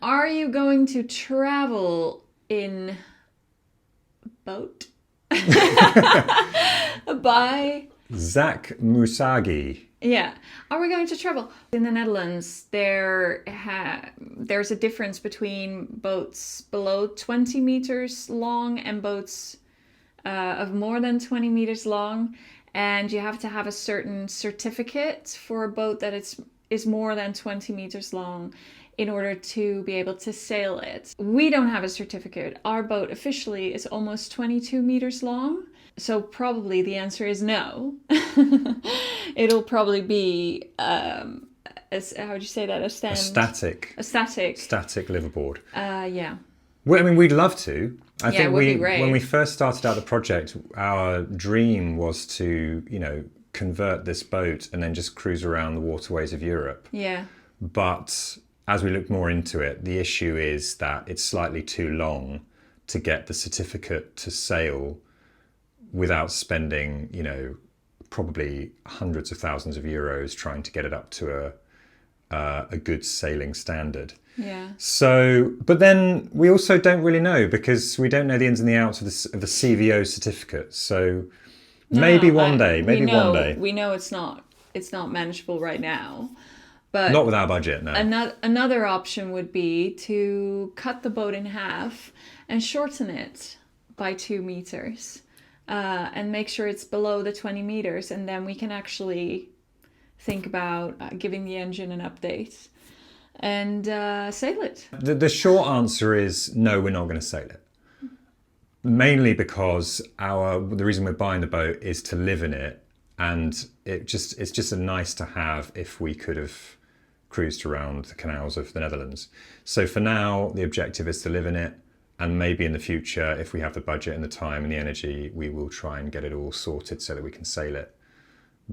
Are you going to travel in boat? By... Zach Musagi. Yeah. Are we going to travel? In the Netherlands, there's a difference between boats below 20 meters long and boats of more than 20 meters long. And you have to have a certain certificate for a boat that is more than 20 meters long in order to be able to sail it. We don't have a certificate. Our boat officially is almost 22 meters long. So probably the answer is no. It'll probably be, how would you say that? A static liveaboard. Yeah. Well, I mean, we'd love to. I think it would be great. when we first started out the project, our dream was to, convert this boat and then just cruise around the waterways of Europe. Yeah. But as we look more into it, the issue is that it's slightly too long to get the certificate to sail without spending, probably hundreds of thousands of euros trying to get it up to a good sailing standard. Yeah. So, but then we also don't really know because we don't know the ins and the outs of the CVO certificate. So maybe one day. We know it's not manageable right now. But not with our budget, no. Another option would be to cut the boat in half and shorten it by 2 meters. And make sure it's below the 20 meters, and then we can actually think about giving the engine an update and sail it. The short answer is no, we're not going to sail it. Mainly because the reason we're buying the boat is to live in it, and it's just a nice to have if we could have cruised around the canals of the Netherlands. So for now, the objective is to live in it. And maybe in the future, if we have the budget and the time and the energy, we will try and get it all sorted so that we can sail it.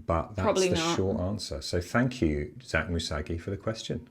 But that's short answer. So thank you, Zach Musagi, for the question.